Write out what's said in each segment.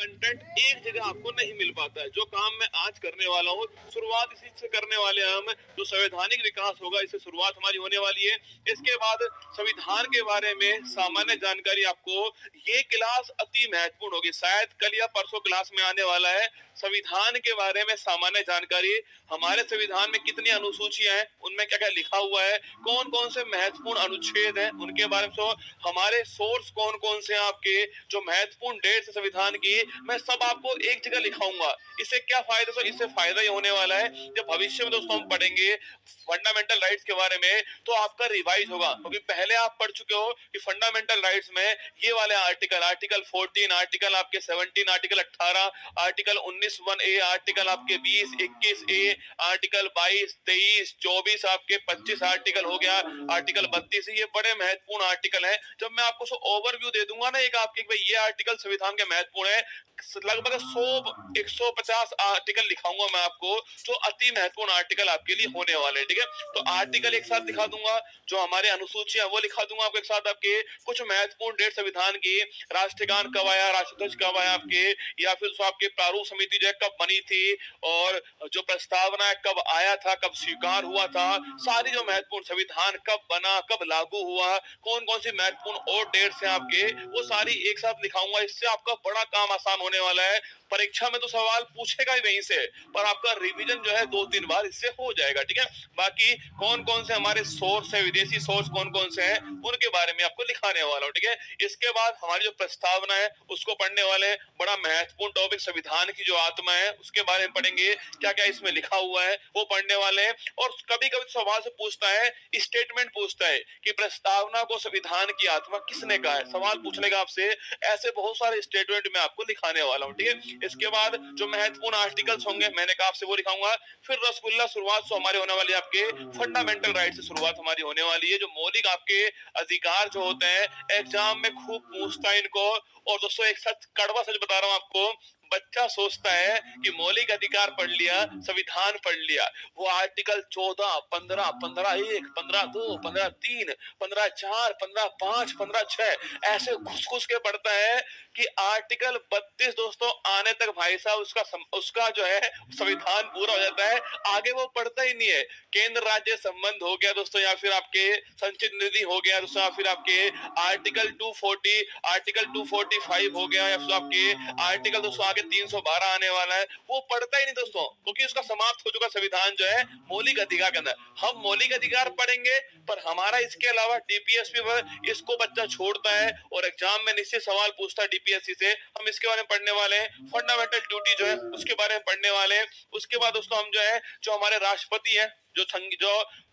Content एक जगह आपको नहीं मिल पाता है। जो काम मैं आज करने वाला हूँ, शुरुआत इसी से करने वाले हैं हम। जो संवैधानिक विकास होगा, इससे शुरुआत हमारी होने वाली है। इसके बाद संविधान के बारे में सामान्य जानकारी आपको, ये क्लास अति महत्वपूर्ण होगी, शायद कल या परसों क्लास में आने वाला है। संविधान के बारे में सामान्य जानकारी, हमारे संविधान में कितनी अनुसूचियां हैं, उनमें क्या क्या लिखा हुआ है, कौन कौन से महत्वपूर्ण अनुच्छेद हैं, उनके बारे में, तो हमारे सोर्स कौन कौन से हैं आपके, जो महत्वपूर्ण डेट्स संविधान की, मैं सब आपको एक जगह लिखाऊंगा। इससे क्या फायदा, तो इससे फायदा ही होने वाला है। जब भविष्य में दोस्तों हम पढ़ेंगे फंडामेंटल राइट्स के बारे में, तो आपका रिवाइज होगा, क्योंकि पहले आप पढ़ चुके हो कि फंडामेंटल राइट्स में ये वाले आर्टिकल, आर्टिकल 14, आर्टिकल आपके 17, आर्टिकल 18, आर्टिकल 19(1)(a), आर्टिकल आपके 20, 21(a), आर्टिकल 22, 23, 24, आपके 25 आर्टिकल हो गया, आर्टिकल 32, ये बड़े महत्वपूर्ण आर्टिकल हैं। जब मैं आपको ओवरव्यू दे दूंगा ना एक आपके, भाई ये आर्टिकल संविधान के महत्वपूर्ण है, लगभग 100-150 आर्टिकल लिखाऊंगा मैं आपको, जो अति महत्वपूर्ण आर्टिकल आपके लिए होने वाले हैं। ठीक है, तो आर्टिकल एक साथ दिखा दूंगा, जो हमारे अनुसूचियां वो लिखा दूंगा आपको एक साथ, आपके कुछ महत्वपूर्ण डेट संविधान की, राष्ट्रगान कब आया, राष्ट्रध्वज कब आया आपके, या फिर आपके प्रारूप समिति जो है कब बनी थी, और जो प्रस्तावना है कब आया था, कब स्वीकार हुआ था, सारी जो महत्वपूर्ण संविधान कब बना, कब लागू हुआ, कौन कौन सी महत्वपूर्ण और डेट्स हैं आपके, वो सारी एक साथ लिखाऊंगा। इससे आपका बड़ा काम आसान होने वाला है। परीक्षा में तो सवाल पूछेगा ही वहीं से, पर आपका रिवीजन जो है 2-3 बार इससे हो जाएगा। ठीक है, बाकी कौन कौन से हमारे सोर्स है, विदेशी सोर्स कौन कौन से हैं, उनके बारे में आपको लिखाने वाला हूँ। ठीक है, इसके बाद हमारी जो प्रस्तावना है उसको पढ़ने वाले हैं। बड़ा महत्वपूर्ण टॉपिक संविधान की जो आत्मा है उसके बारे में पढ़ेंगे, क्या क्या इसमें लिखा हुआ है वो पढ़ने वाले हैं। और कभी कभी सवाल से पूछता है, स्टेटमेंट पूछता है कि प्रस्तावना को संविधान की आत्मा किसने कहा है, सवाल पूछ लेगा आपसे। ऐसे बहुत सारे स्टेटमेंट मैं आपको लिखाने वाला हूँ। ठीक है, इसके बाद जो महत्वपूर्ण आर्टिकल्स होंगे, मैंने कहा आपसे वो लिखाऊंगा। फिर रसगुल्ला शुरुआत तो हमारे होने वाली है, आपके फंडामेंटल राइट से शुरुआत हमारी होने वाली है, जो मौलिक आपके अधिकार जो होते हैं, एग्जाम में खूब पूछता है इनको। और दोस्तों एक सच, कड़वा सच बता रहा हूँ आपको, बच्चा सोचता है कि मौलिक अधिकार पढ़ लिया, संविधान पढ़ लिया, वो आर्टिकल 14, 15, 15(1), 15(2), 15(3), 15(4), 15(5), 15(6) ऐसे घुस घुस के पढ़ता है कि आर्टिकल 32 दोस्तों आने तक भाई साहब उसका जो है संविधान पूरा हो जाता है, आगे वो पढ़ता ही नहीं है। केंद्र राज्य संबंध हो गया दोस्तों, या फिर आपके संचित निधि हो गया दोस्तों, या फिर आपके आर्टिकल 240, आर्टिकल 245 हो गया, या फिर आपके आर्टिकल दोस्तों आगे 312 आने वाला है, वो पढ़ता ही नहीं दोस्तों, क्योंकि उसका समाप्त हो चुका संविधान जो है मौलिक अधिकार के अंदर। हम मौलिक अधिकार पढ़ेंगे, पर हमारा इसके अलावा डीपीएसपी पर इसको बच्चा छोड़ता है, और एग्जाम में निश्चित सवाल पूछता है डीपीएससी से, हम इसके बारे में पढ़ने वाले हैं। फंडामेंटल ड्यूटी जो है उसके बारे में पढ़ने वाले हैं। उसके बाद दोस्तों हम जो है, जो हमारे राष्ट्रपति है, जो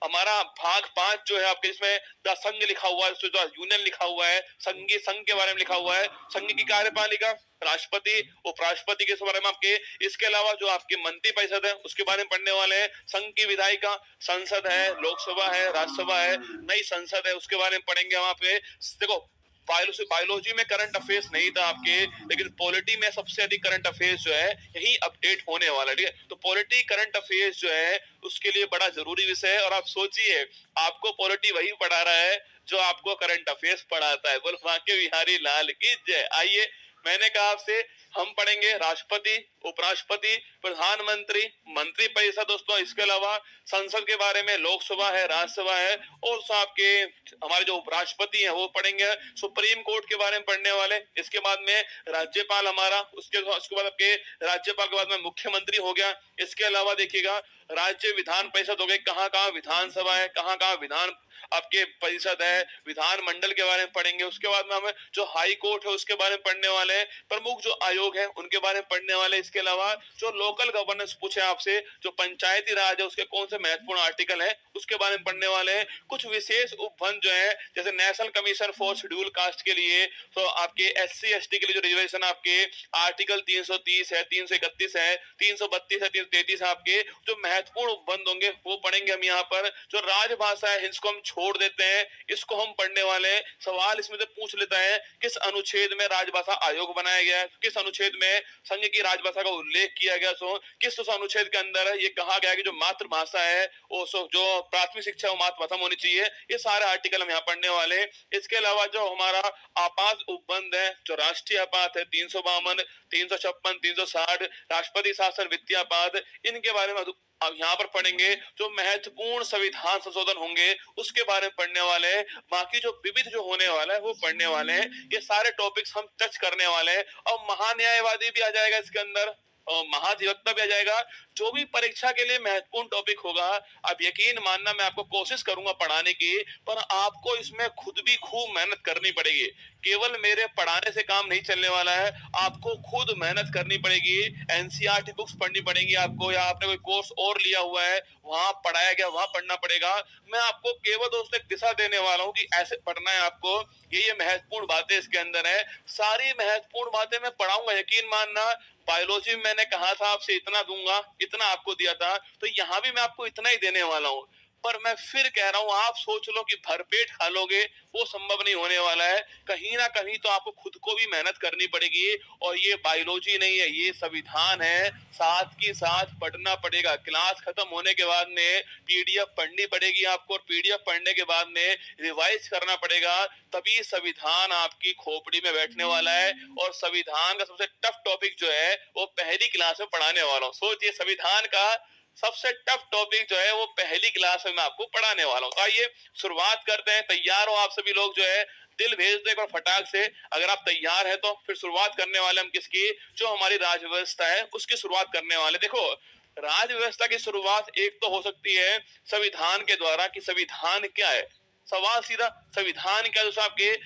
हमारा भाग 5 जो है आपके, इसमें द संघ लिखा हुआ है, जो यूनियन लिखा हुआ है, संघीय संघ के बारे में लिखा हुआ है, संघ की कार्यपालिका, राष्ट्रपति, उपराष्ट्रपति के बारे में आपके, इसके अलावा जो आपके मंत्री परिषद है उसके बारे में पढ़ने वाले हैं। संघ की विधायिका, संसद है, लोकसभा है, राज्यसभा है, नई संसद है, उसके बारे में पढ़ेंगे हम। पे देखो, बायोलॉजी में करंट अफेयर्स नहीं था आपके, लेकिन पॉलिटी में सबसे अधिक करंट अफेयर्स जो है यही अपडेट होने वाला है। ठीक है, तो पॉलिटी करंट अफेयर्स जो है उसके लिए बड़ा जरूरी विषय है। और आप सोचिए, आपको पॉलिटी वही पढ़ा रहा है जो आपको करंट अफेयर्स पढ़ाता है। बोल बांके बिहारी लाल की जय। आइए, मैंने कहा आपसे हम पढ़ेंगे राष्ट्रपति, उपराष्ट्रपति, प्रधानमंत्री, मंत्री परिषद दोस्तों, इसके अलावा संसद के बारे में, लोकसभा है, राज्यसभा है, और आपके हमारे जो उपराष्ट्रपति हैं वो पढ़ेंगे। सुप्रीम कोर्ट के बारे में पढ़ने वाले। इसके बाद में राज्यपाल हमारा, उसके बाद आपके राज्यपाल के बाद में मुख्यमंत्री हो गया। इसके अलावा देखिएगा, राज्य विधान परिषद हो गए, कहाँ कहाँ विधानसभा है, कहाँ कहाँ विधान आपके परिषद है, विधान मंडल के बारे में पढ़ेंगे। उसके बाद में हमें जो हाई कोर्ट है उसके बारे में पढ़ने वाले हैं, प्रमुख जो आयोग है उनके बारे में पढ़ने वाले। इसके अलावा जो लोकल गवर्नेंस पूछे आपसे, जो पंचायती राज है उसके कौन से महत्वपूर्ण आर्टिकल है उसके बारे में पढ़ने वाले हैं। कुछ विशेष उपबंध जो है, जैसे national commission for schedule caste के लिए, तो आपके SC ST के लिए जो रिजर्वेशन आपके आर्टिकल 330 है, 331 है, 332 है, 333 है, आपके जो महत्वपूर्ण उपबंध होंगे वो पढ़ेंगे हम यहाँ पर। जो राजभाषा है, इसको हम छोड़ देते हैं, इसको हम पढ़ने वाले हैं। सवाल इसमें से पूछ लेता है किस अनुच्छेद में राजभाषा आयोग बनाया गया है, किस अनुच्छेद में संघ की राजभाषा का उल्लेख किया गया, सो किस उस अनुच्छेद के अंदर ये कहा गया कि जो मातृभाषा है वो जो प्राथमिक शिक्षा वो मातृभाषा में होनी चाहिए। ये सारे आर्टिकल हम यहाँ पढ़ने वाले हैं। इसके अलावा जो हमारा आपात उपबंध है, जो राष्ट्रीय आपात है 352, 356, 360, राष्ट्रपति शासन, वित्तीय आपात, इनके बारे में अब यहाँ पर पढ़ेंगे। जो महत्वपूर्ण संविधान संशोधन होंगे उसके बारे में पढ़ने वाले हैं। बाकी जो विविध जो होने वाला है वो पढ़ने वाले हैं। ये सारे टॉपिक्स हम टच करने वाले हैं। और महान्यायवादी भी आ जाएगा इसके अंदर, और महाधिवक्ता भी आ जाएगा। जो भी परीक्षा के लिए महत्वपूर्ण टॉपिक होगा, आप यकीन मानना मैं आपको कोशिश करूंगा पढ़ाने की, पर आपको इसमें खुद भी खूब मेहनत करनी पड़ेगी। केवल मेरे पढ़ाने से काम नहीं चलने वाला है, आपको खुद मेहनत करनी पड़ेगी। एनसीईआरटी बुक्स पढ़नी पड़ेंगी आपको, या आपने कोई कोर्स और लिया हुआ है वहां पढ़ाया गया वहां पढ़ना पड़ेगा। मैं आपको केवल दोस्तों एक दिशा देने वाला हूँ कि ऐसे पढ़ना है आपको। ये महत्वपूर्ण बातें इसके अंदर है, सारी महत्वपूर्ण बातें मैं पढ़ाऊंगा, यकीन मानना। बायोलॉजी में मैंने कहा था आपसे इतना दूंगा, इतना आपको दिया था, तो यहाँ भी मैं आपको इतना ही देने वाला हूँ। पर मैं फिर कह रहा हूं, आप सोच लो कि भरपेट खा लोगे, वो संभव नहीं होने वाला है। कहीं ना कहीं तो आपको खुद को भी मेहनत करनी पड़ेगी। और ये बायोलॉजी नहीं है, ये संविधान है, साथ के साथ पढ़ना पड़ेगा। क्लास खत्म होने के बाद में पीडीएफ पढ़नी पड़ेगी आपको, और पीडीएफ पढ़ने के बाद में रिवाइज करना पड़ेगा, तभी संविधान आपकी खोपड़ी में बैठने वाला है। और संविधान का सबसे टफ टॉपिक जो है वो पहली क्लास में पढ़ाने वाला हूँ। सोचिए, संविधान का सबसे टफ टॉपिक जो है वो पहली क्लास में मैं आपको पढ़ाने वाला हूँ। तो आइए शुरुआत करते हैं। तैयार हो आप सभी लोग? जो है दिल भेज दो एक बार फटाक से, अगर आप तैयार है तो। फिर शुरुआत करने वाले हम किसकी? जो हमारी राज्य व्यवस्था है उसकी शुरुआत करने वाले। देखो, राज्य व्यवस्था की शुरुआत एक तो हो सकती है संविधान के द्वारा, कि संविधान क्या है। सवाल सीधा, संविधान क्या है? आपके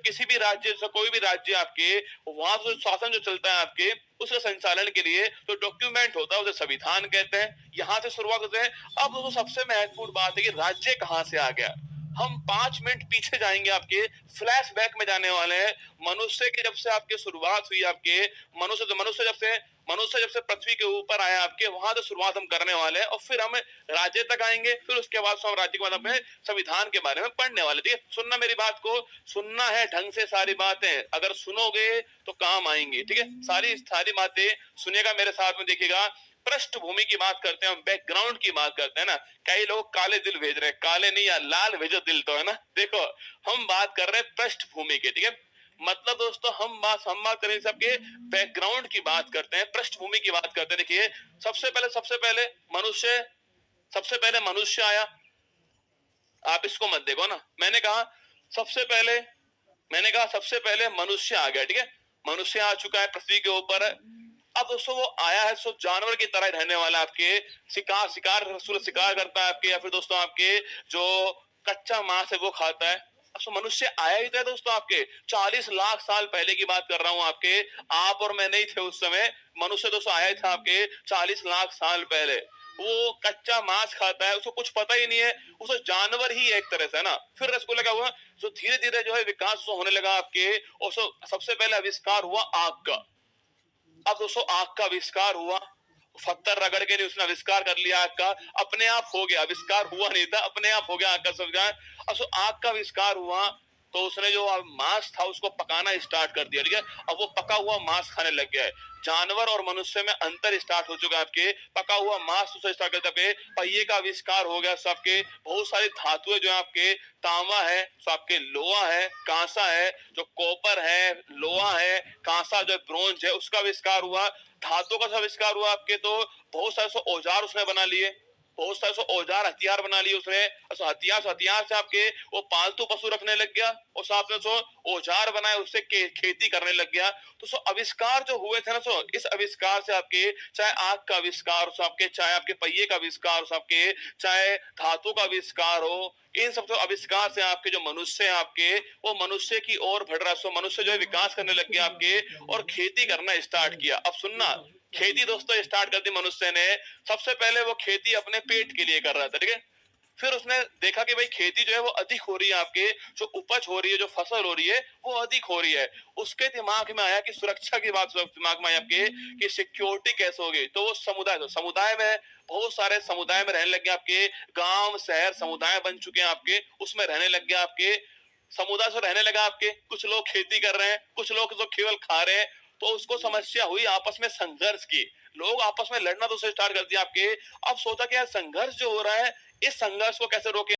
किसी भी राज्य से, कोई भी राज्य आपके वहां से शासन जो चलता है आपके, उसके संचालन के लिए तो डॉक्यूमेंट होता है, उसे संविधान कहते हैं। यहाँ से शुरुआत होते हैं। अब तो सबसे महत्वपूर्ण बात है कि राज्य कहाँ से आ गया। हम 5 मिनट पीछे जाएंगे, आपके फ्लैशबैक में जाने वाले हैं। मनुष्य की जब से आपकी शुरुआत हुई, आपके मनुष्य जब से पृथ्वी के ऊपर आया आपके, वहां से शुरुआत हम करने वाले हैं। और फिर हम राज्य तक आएंगे, फिर उसके बाद हम राज्य के बाद में संविधान के बारे में पढ़ने वाले। ठीक है, सुनना मेरी बात को, सुनना है ढंग से सारी बातें। अगर सुनोगे तो काम आएंगी। ठीक है, सारी बातें सुनेगा, मेरे साथ में देखिएगा। पृष्ठभूमि की बात करते हैं हम, बैकग्राउंड की बात करते हैं ना। कई लोग काले दिल भेज रहे हैं, काले नहीं यार, लाल भेजो दिल तो, है ना। देखो, हम बात कर रहे हैं पृष्ठभूमि की। ठीक है, मतलब दोस्तों हम बात करें सबके बैकग्राउंड की बात करते हैं, पृष्ठभूमि की बात करते हैं। देखिए, सबसे पहले मनुष्य आया। आप इसको मत देखो ना, मैंने कहा सबसे पहले मनुष्य आ गया। ठीक है, मनुष्य आ चुका है पृथ्वी के ऊपर। अब दोस्तों वो आया है सो जानवर की तरह रहने वाला, आपके शिकार करता है आपके, या फिर दोस्तों आपके जो कच्चा मांस है वो खाता है। सो मनुष्य आया ही था दोस्तों आपके 40 लाख साल पहले की बात कर रहा हूं आपके। आप और मैं नहीं थे उस समय, मनुष्य दोस्तों आया था आपके 40 लाख साल पहले। वो कच्चा मांस खाता है, उसको कुछ पता ही नहीं है, उसको जानवर ही एक तरह से, है ना। फिर रसगुल्ला क्या हुआ, जो धीरे धीरे जो है विकास होने लगा आपके। और सबसे पहले आविष्कार हुआ आग का। अब दोस्तों आग का आविष्कार हुआ, पत्थर रगड़ के नहीं, उसने आविष्कार कर लिया आग का, अपने आप हो गया। आविष्कार हुआ नहीं था, अपने आप हो गया आग का समझा। अब आग का आविष्कार हुआ तो उसने जो मांस था उसको पकाना स्टार्ट कर दिया। ठीक है, अब वो पका हुआ मांस खाने लग गया है। जानवर और मनुष्य में अंतर स्टार्ट हो चुका है आपके। पका हुआ मांस उसे स्टार्ट करते आपके पहिए का आविष्कार हो गया। सबके बहुत सारी धातुएं जो है आपके, तांबा है, तो आपके लोहा है, कांसा है, जो कॉपर है, लोहा है, कांसा जो ब्रोंज है, उसका आविष्कार हुआ। धातु का आविष्कार हुआ आपके। तो बहुत सारे औजार उसने बना लिए, बहुत सारे औजार हथियार बना लिए उसने। हथियार से आपके वो पालतू पशु रखने लग गया, और साथ में औजार बनाए, उससे खेती करने लग गया। तो आविष्कार जो हुए थे ना, इस आविष्कार से आपके, चाहे आग का आविष्कार हो आपके, चाहे आपके पहिए का आविष्कार हो आपके, चाहे धातु का आविष्कार हो, इन सब आविष्कार से आपके जो मनुष्य है आपके, वो मनुष्य की ओर बढ़ रहा है। मनुष्य जो है विकास करने लग गया आपके, और खेती करना स्टार्ट किया। अब सुनना, खेती दोस्तों स्टार्ट कर दी मनुष्य ने। सबसे पहले वो खेती अपने पेट के लिए कर रहा था। ठीक है, फिर उसने देखा कि भाई खेती जो है वो अधिक हो रही है, आपके जो उपज हो रही है, जो फसल हो रही है वो अधिक हो रही है। उसके दिमाग में आया कि सुरक्षा की बात दिमाग में आई आपके कि सिक्योरिटी कैसे होगी। तो वो समुदाय में बहुत सारे समुदाय में रहने लग गए, आपके गांव शहर समुदाय बन चुके हैं आपके, उसमें रहने लग गए आपके, समुदाय से रहने लगा आपके। कुछ लोग खेती कर रहे हैं, कुछ लोग तो केवल खा रहे हैं। तो उसको समस्या हुई आपस में संघर्ष की, लोग आपस में लड़ना तो स्टार्ट कर दिया आपके। अब सोचा कि यार संघर्ष जो हो रहा है, इस संघर्ष को कैसे रोके।